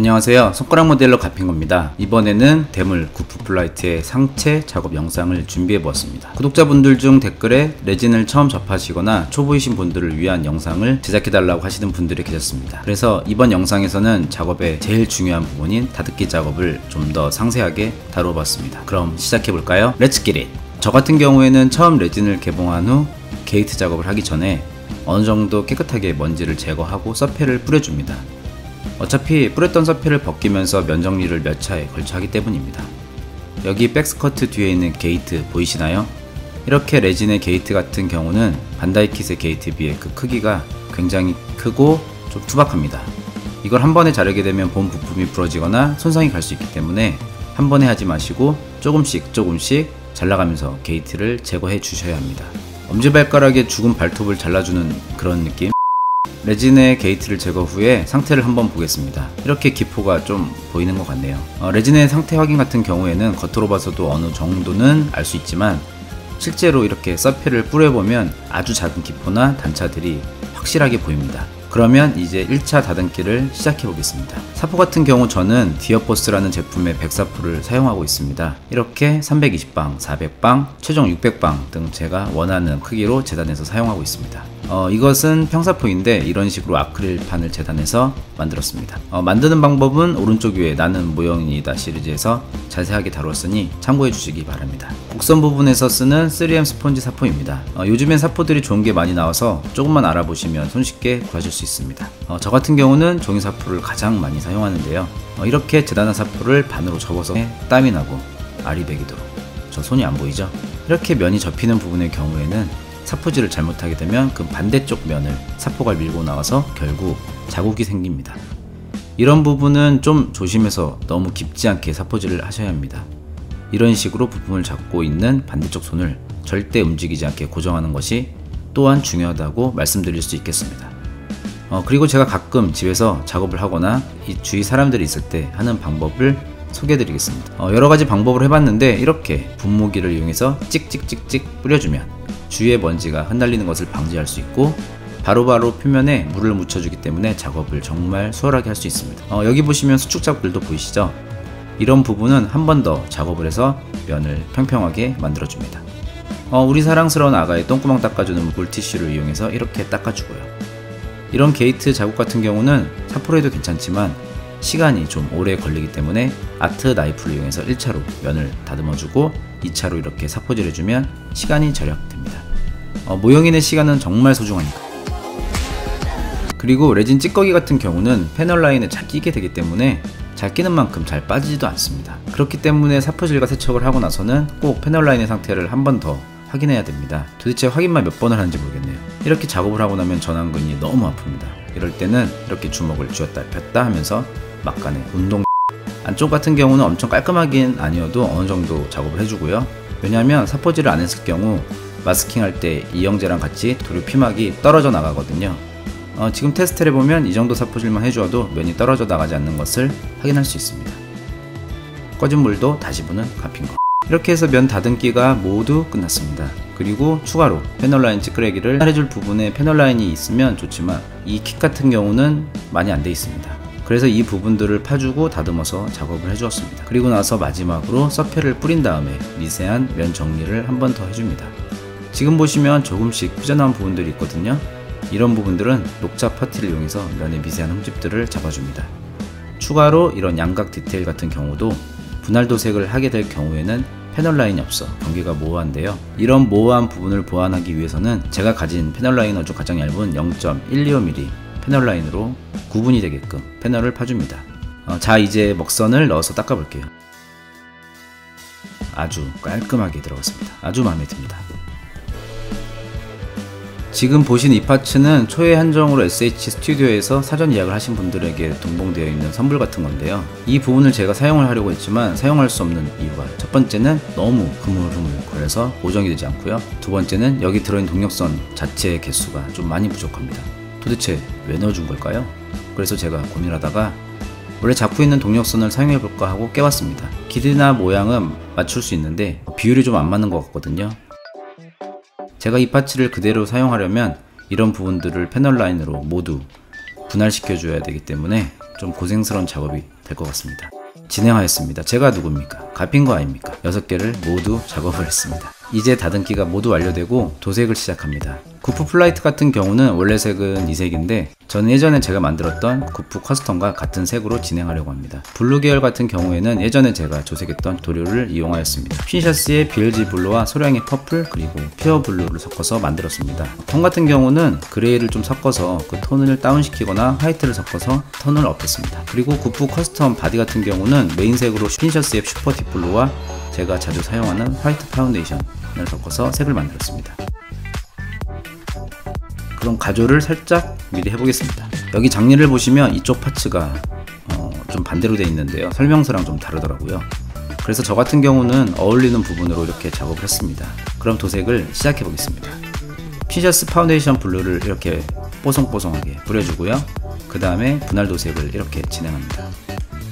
안녕하세요, 손가락 모델러 가핑거입니다. 이번에는 대물 구프 플라이트의 상체 작업 영상을 준비해 보았습니다. 구독자분들 중 댓글에 레진을 처음 접하시거나 초보이신 분들을 위한 영상을 제작해 달라고 하시는 분들이 계셨습니다. 그래서 이번 영상에서는 작업의 제일 중요한 부분인 다듬기 작업을 좀 더 상세하게 다뤄 봤습니다. 그럼 시작해 볼까요? 렛츠 기릿! 저 같은 경우에는 처음 레진을 개봉한 후 게이트 작업을 하기 전에 어느 정도 깨끗하게 먼지를 제거하고 서페를 뿌려줍니다. 어차피 뿌렸던 서페를 벗기면서 면 정리를 몇 차에 걸쳐 하기 때문입니다. 여기 백스커트 뒤에 있는 게이트 보이시나요? 이렇게 레진의 게이트 같은 경우는 반다이킷의 게이트에 비해 그 크기가 굉장히 크고 좀 투박합니다. 이걸 한 번에 자르게 되면 본 부품이 부러지거나 손상이 갈 수 있기 때문에 한 번에 하지 마시고 조금씩 잘라가면서 게이트를 제거해 주셔야 합니다. 엄지발가락에 죽은 발톱을 잘라주는 그런 느낌? 레진의 게이트를 제거 후에 상태를 한번 보겠습니다. 이렇게 기포가 좀 보이는 것 같네요. 레진의 상태 확인 같은 경우에는 겉으로 봐서도 어느 정도는 알 수 있지만 실제로 이렇게 서페를 뿌려보면 아주 작은 기포나 단차들이 확실하게 보입니다. 그러면 이제 1차 다듬기를 시작해 보겠습니다. 사포 같은 경우 저는 디어포스라는 제품의 백사포를 사용하고 있습니다. 이렇게 320방, 400방, 최종 600방 등 제가 원하는 크기로 재단해서 사용하고 있습니다. 이것은 평사포인데 이런 식으로 아크릴판을 재단해서 만들었습니다. 만드는 방법은 오른쪽 위에 나는 모형이다 시리즈에서 자세하게 다뤘으니 참고해 주시기 바랍니다. 곡선 부분에서 쓰는 3M 스펀지 사포입니다. 요즘엔 사포들이 좋은 게 많이 나와서 조금만 알아보시면 손쉽게 구하실 수 있습니다. 저 같은 경우는 종이 사포를 가장 많이 사용하는데요. 이렇게 재단한 사포를 반으로 접어서 땀이 나고 알이 배기도록, 저 손이 안 보이죠? 이렇게 면이 접히는 부분의 경우에는 사포질을 잘못하게 되면 그 반대쪽 면을 사포가 밀고 나와서 결국 자국이 생깁니다. 이런 부분은 좀 조심해서 너무 깊지 않게 사포질을 하셔야 합니다. 이런 식으로 부품을 잡고 있는 반대쪽 손을 절대 움직이지 않게 고정하는 것이 또한 중요하다고 말씀드릴 수 있겠습니다. 그리고 제가 가끔 집에서 작업을 하거나 이 주위 사람들이 있을 때 하는 방법을 소개해 드리겠습니다. 여러가지 방법을 해봤는데 이렇게 분무기를 이용해서 찍찍찍찍 뿌려주면 주위에 먼지가 흩날리는 것을 방지할 수 있고 바로바로 표면에 물을 묻혀주기 때문에 작업을 정말 수월하게 할 수 있습니다. 여기 보시면 수축 자국들도 보이시죠? 이런 부분은 한 번 더 작업을 해서 면을 평평하게 만들어줍니다. 우리 사랑스러운 아가의 똥구멍 닦아주는 물티슈를 이용해서 이렇게 닦아주고요. 이런 게이트 자국 같은 경우는 사포로 해도 괜찮지만 시간이 좀 오래 걸리기 때문에 아트 나이프를 이용해서 1차로 면을 다듬어주고 2차로 이렇게 사포질해주면 시간이 절약됩니다. 모형인의 시간은 정말 소중하니까. 그리고 레진 찌꺼기 같은 경우는 패널 라인에 잘 끼게 되기 때문에 잘 끼는 만큼 잘 빠지지도 않습니다. 그렇기 때문에 사포질과 세척을 하고 나서는 꼭 패널 라인의 상태를 한 번 더 확인해야 됩니다. 도대체 확인만 몇 번을 하는지 모르겠네요. 이렇게 작업을 하고 나면 전완근이 너무 아픕니다. 이럴 때는 이렇게 주먹을 쥐었다 폈다 하면서 막간에 운동. 안쪽 같은 경우는 엄청 깔끔하긴 아니어도 어느 정도 작업을 해주고요. 왜냐하면 사포질을 안 했을 경우 마스킹 할 때 이영재랑 같이 도료 피막이 떨어져 나가거든요. 지금 테스트를 해보면 이 정도 사포질만 해주어도 면이 떨어져 나가지 않는 것을 확인할 수 있습니다. 꺼진 물도 다시 부는 가핑거. 이렇게 해서 면 다듬기가 모두 끝났습니다. 그리고 추가로 패널 라인 찌끄레기를 해줄 부분에 패널 라인이 있으면 좋지만 이 킥 같은 경우는 많이 안 돼 있습니다. 그래서 이 부분들을 파주고 다듬어서 작업을 해주었습니다. 그리고 나서 마지막으로 서페를 뿌린 다음에 미세한 면 정리를 한 번 더 해줍니다. 지금 보시면 조금씩 삐져나온 부분들이 있거든요. 이런 부분들은 녹차 퍼티를 이용해서 면의 미세한 흠집들을 잡아줍니다. 추가로 이런 양각 디테일 같은 경우도 분할 도색을 하게 될 경우에는 패널 라인이 없어 경계가 모호한데요. 이런 모호한 부분을 보완하기 위해서는 제가 가진 패널 라이너 중 가장 얇은 0.125mm 패널 라인으로 구분이 되게끔 패널을 파줍니다. 자, 이제 먹선을 넣어서 닦아볼게요. 아주 깔끔하게 들어갔습니다. 아주 마음에 듭니다. 지금 보신 이 파츠는 초회 한정으로 SH 스튜디오에서 사전 예약을 하신 분들에게 동봉되어 있는 선물 같은 건데요. 이 부분을 제가 사용을 하려고 했지만 사용할 수 없는 이유가, 첫 번째는 너무 흐물흐물거려서 고정이 되지 않고요. 두 번째는 여기 들어있는 동력선 자체의 개수가 좀 많이 부족합니다. 도대체 왜 넣어준 걸까요? 그래서 제가 고민하다가 원래 잡고 있는 동력선을 사용해볼까 하고 깨봤습니다. 길이나 모양은 맞출 수 있는데 비율이 좀 안 맞는 것 같거든요. 제가 이 파츠를 그대로 사용하려면 이런 부분들을 패널 라인으로 모두 분할시켜 줘야 되기 때문에 좀 고생스러운 작업이 될 것 같습니다. 진행하였습니다. 제가 누굽니까? 가핀거 아닙니까? 6개를 모두 작업을 했습니다. 이제 다듬기가 모두 완료되고 도색을 시작합니다. 구프 플라이트 같은 경우는 원래 색은 이 색인데 저는 예전에 제가 만들었던 구프 커스텀과 같은 색으로 진행하려고 합니다. 블루 계열 같은 경우에는 예전에 제가 조색했던 도료를 이용하였습니다. 핀샤스의 BLG 블루와 소량의 퍼플 그리고 피어 블루를 섞어서 만들었습니다. 톤 같은 경우는 그레이를 좀 섞어서 그 톤을 다운시키거나 화이트를 섞어서 톤을 업했습니다. 그리고 구프 커스텀 바디 같은 경우는 메인색으로 핀샤스의 슈퍼 딥 블루와 제가 자주 사용하는 화이트 파운데이션을 섞어서 색을 만들었습니다. 그럼 가조를 살짝 미리 해보겠습니다. 여기 장례를 보시면 이쪽 파츠가 좀 반대로 되어 있는데요. 설명서랑 좀 다르더라고요. 그래서 저 같은 경우는 어울리는 부분으로 이렇게 작업을 했습니다. 그럼 도색을 시작해 보겠습니다. 핀샤스 파운데이션 블루를 이렇게 뽀송뽀송하게 뿌려주고요. 그 다음에 분할 도색을 이렇게 진행합니다.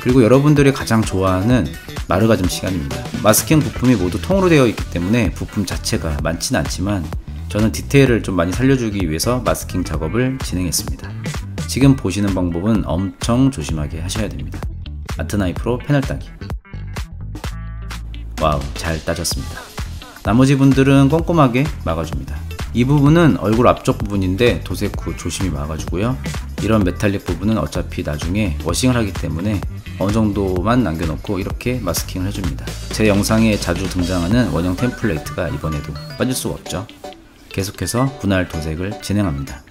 그리고 여러분들이 가장 좋아하는 마르가즘 시간입니다. 마스킹 부품이 모두 통으로 되어 있기 때문에 부품 자체가 많지는 않지만 저는 디테일을 좀 많이 살려주기 위해서 마스킹 작업을 진행했습니다. 지금 보시는 방법은 엄청 조심하게 하셔야 됩니다. 아트 나이프로 패널 따기. 와우, 잘 따졌습니다. 나머지 분들은 꼼꼼하게 막아줍니다. 이 부분은 얼굴 앞쪽 부분인데 도색 후 조심히 막아주고요. 이런 메탈릭 부분은 어차피 나중에 워싱을 하기 때문에 어느 정도만 남겨놓고 이렇게 마스킹을 해줍니다. 제 영상에 자주 등장하는 원형 템플레이트가 이번에도 빠질 수가 없죠. 계속해서 분할 도색을 진행합니다.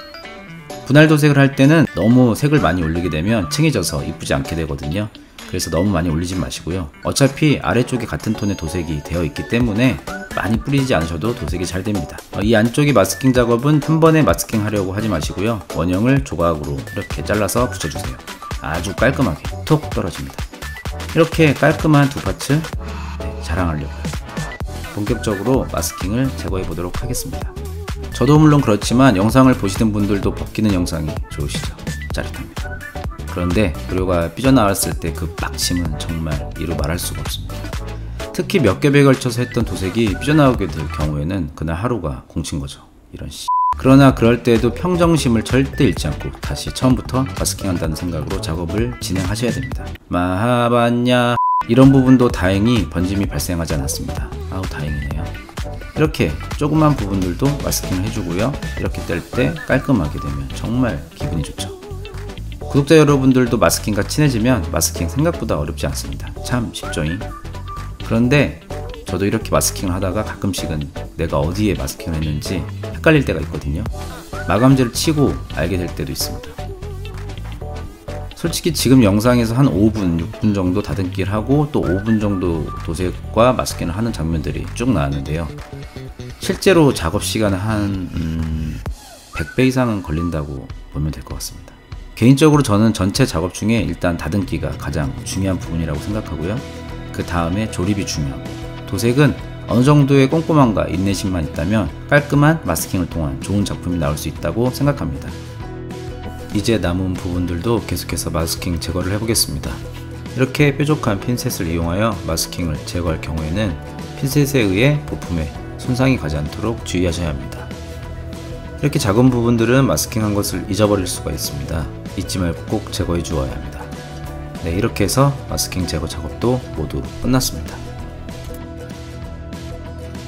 분할 도색을 할 때는 너무 색을 많이 올리게 되면 층해져서 이쁘지 않게 되거든요. 그래서 너무 많이 올리지 마시고요. 어차피 아래쪽에 같은 톤의 도색이 되어 있기 때문에 많이 뿌리지 않으셔도 도색이 잘 됩니다. 이 안쪽이 마스킹 작업은 한 번에 마스킹 하려고 하지 마시고요. 원형을 조각으로 이렇게 잘라서 붙여주세요. 아주 깔끔하게 톡 떨어집니다. 이렇게 깔끔한 두 파츠 자랑하려고요. 본격적으로 마스킹을 제거해 보도록 하겠습니다. 저도 물론 그렇지만 영상을 보시는 분들도 벗기는 영상이 좋으시죠? 짜릿합니다. 그런데 도료가 삐져나왔을 때 그 빡침은 정말 이루 말할 수가 없습니다. 특히 몇 겹에 걸쳐서 했던 도색이 삐져나오게 될 경우에는 그날 하루가 공친 거죠. 이런 씨. 그러나 그럴 때에도 평정심을 절대 잃지 않고 다시 처음부터 마스킹한다는 생각으로 작업을 진행하셔야 됩니다. 마하반야. 이런 부분도 다행히 번짐이 발생하지 않았습니다. 아우, 다행이네요. 이렇게 조그만 부분들도 마스킹을 해주고요. 이렇게 뗄 때 깔끔하게 되면 정말 기분이 좋죠. 구독자 여러분들도 마스킹과 친해지면 마스킹 생각보다 어렵지 않습니다. 참 쉽죠잉. 그런데 저도 이렇게 마스킹을 하다가 가끔씩은 내가 어디에 마스킹을 했는지 헷갈릴 때가 있거든요. 마감제를 치고 알게 될 때도 있습니다. 솔직히 지금 영상에서 한 5분, 6분 정도 다듬기를 하고 또 5분 정도 도색과 마스킹을 하는 장면들이 쭉 나왔는데요. 실제로 작업 시간은 한 100배 이상은 걸린다고 보면 될 것 같습니다. 개인적으로 저는 전체 작업 중에 일단 다듬기가 가장 중요한 부분이라고 생각하고요. 그 다음에 조립이 중요하고 도색은 어느 정도의 꼼꼼함과 인내심만 있다면 깔끔한 마스킹을 통한 좋은 작품이 나올 수 있다고 생각합니다. 이제 남은 부분들도 계속해서 마스킹 제거를 해보겠습니다. 이렇게 뾰족한 핀셋을 이용하여 마스킹을 제거할 경우에는 핀셋에 의해 부품에 손상이 가지 않도록 주의하셔야 합니다. 이렇게 작은 부분들은 마스킹한 것을 잊어버릴 수가 있습니다. 잊지 말고 꼭 제거해 주어야 합니다. 네, 이렇게 해서 마스킹 제거 작업도 모두 끝났습니다.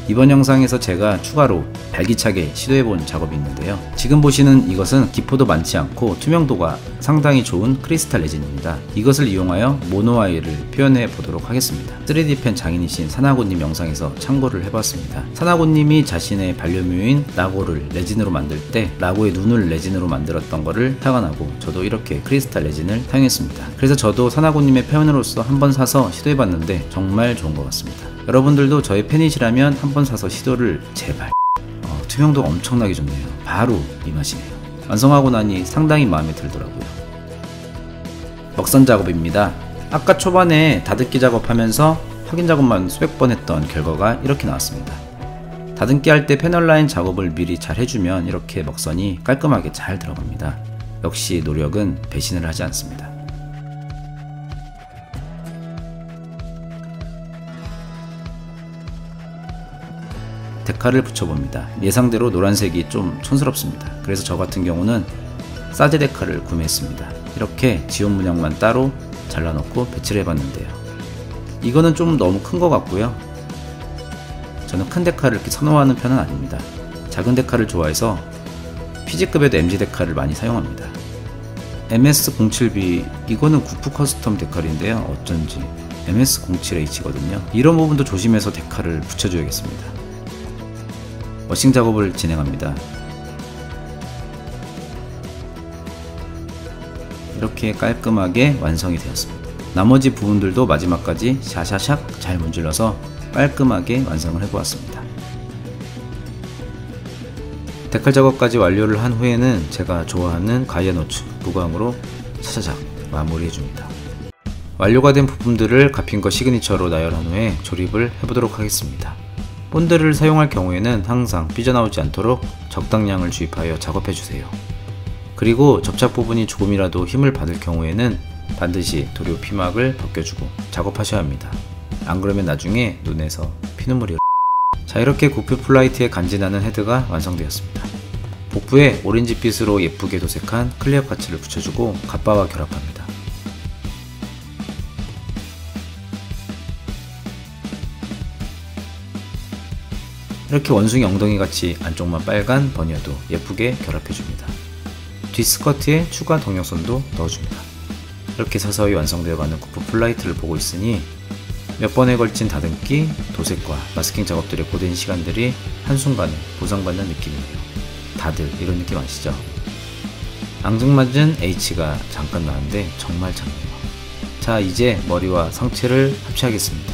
이번 영상에서 제가 추가로 발기차게 시도해본 작업이 있는데요. 지금 보시는 이것은 기포도 많지 않고 투명도가 상당히 좋은 크리스탈 레진입니다. 이것을 이용하여 모노아이를 표현해 보도록 하겠습니다. 3D 펜 장인이신 사나고님 영상에서 참고를 해봤습니다. 사나고님이 자신의 반려묘인 라고를 레진으로 만들 때 라고의 눈을 레진으로 만들었던 거를 타관하고 저도 이렇게 크리스탈 레진을 사용했습니다. 그래서 저도 사나고님의 팬으로서 한번 사서 시도해봤는데 정말 좋은 것 같습니다. 여러분들도 저의 팬이시라면 한번 사서 시도를 제발. 투명도가 엄청나게 좋네요. 바로 이 맛이네요. 완성하고 나니 상당히 마음에 들더라고요. 먹선 작업입니다. 아까 초반에 다듬기 작업하면서 확인 작업만 수백 번 했던 결과가 이렇게 나왔습니다. 다듬기 할 때 패널 라인 작업을 미리 잘 해주면 이렇게 먹선이 깔끔하게 잘 들어갑니다. 역시 노력은 배신을 하지 않습니다. 데칼을 붙여봅니다. 예상대로 노란색이 좀 촌스럽습니다. 그래서 저 같은 경우는 사제 데칼을 구매했습니다. 이렇게 지원 문양만 따로 잘라놓고 배치를 해봤는데요. 이거는 좀 너무 큰 것 같고요. 저는 큰 데칼을 이렇게 선호하는 편은 아닙니다. 작은 데칼을 좋아해서 PG급에도 MG 데칼을 많이 사용합니다. MS07B 이거는 구프 커스텀 데칼인데요. 어쩐지 MS07H거든요. 이런 부분도 조심해서 데칼을 붙여줘야겠습니다. 워싱 작업을 진행합니다. 이렇게 깔끔하게 완성이 되었습니다. 나머지 부분들도 마지막까지 샤샤샥 잘 문질러서 깔끔하게 완성을 해보았습니다. 데칼 작업까지 완료를 한 후에는 제가 좋아하는 가이아노츠 무광으로 차차작 마무리해줍니다. 완료가 된 부품들을 가핑거 시그니처로 나열한 후에 조립을 해보도록 하겠습니다. 본드를 사용할 경우에는 항상 삐져나오지 않도록 적당량을 주입하여 작업해주세요. 그리고 접착 부분이 조금이라도 힘을 받을 경우에는 반드시 도료 피막을 벗겨주고 작업하셔야 합니다. 안 그러면 나중에 눈에서 피눈물이 자, 이렇게 구프 플라이트에 간지나는 헤드가 완성되었습니다. 복부에 오렌지빛으로 예쁘게 도색한 클리어 파츠를 붙여주고 갓바와 결합합니다. 이렇게 원숭이 엉덩이 같이 안쪽만 빨간 버니어도 예쁘게 결합해줍니다. 뒷스커트에 추가 동력선도 넣어줍니다. 이렇게 서서히 완성되어가는 구프 플라이트를 보고 있으니 몇 번에 걸친 다듬기, 도색과 마스킹 작업들의 고된 시간들이 한순간에 보상받는 느낌이네요. 다들 이런 느낌 아시죠? 앙증맞은 H가 잠깐 나는데 정말 작네요. 자, 이제 머리와 상체를 합체하겠습니다.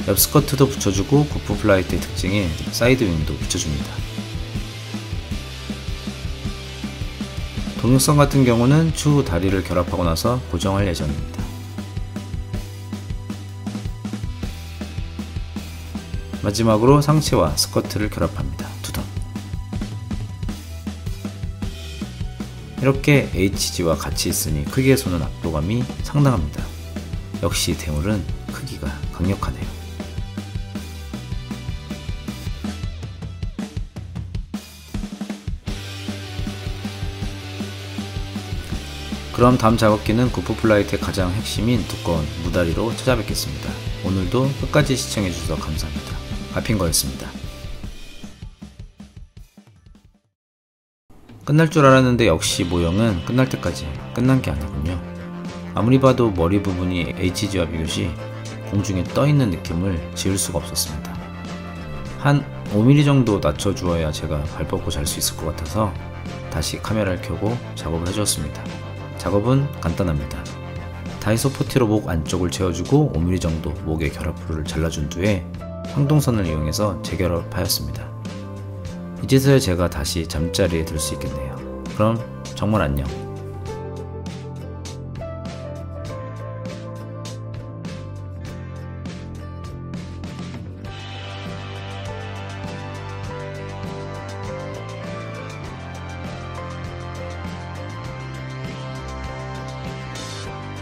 옆 스커트도 붙여주고 구프 플라이트의 특징인 사이드 윙도 붙여줍니다. 동력선 같은 경우는 추후 다리를 결합하고 나서 고정할 예정입니다. 마지막으로 상체와 스커트를 결합합니다. 두덩. 이렇게 HG와 같이 있으니 크기에서는 압도감이 상당합니다. 역시 대물은 크기가 강력하네요. 그럼 다음 작업기는 구프 플라이트의 가장 핵심인 두꺼운 무다리로 찾아뵙겠습니다. 오늘도 끝까지 시청해주셔서 감사합니다. 가핑거였습니다. 끝날 줄 알았는데 역시 모형은 끝날 때까지 끝난 게 아니군요. 아무리 봐도 머리 부분이 HG와 비교시 공중에 떠있는 느낌을 지울 수가 없었습니다. 한 5mm 정도 낮춰주어야 제가 발 뻗고 잘 수 있을 것 같아서 다시 카메라를 켜고 작업을 해주었습니다. 작업은 간단합니다. 다이소 포티로 목 안쪽을 채워주고 5mm 정도 목의 결합부를 잘라준 뒤에 항동선을 이용해서 재결합하였습니다. 이제서야 제가 다시 잠자리에 들 수 있겠네요. 그럼 정말 안녕.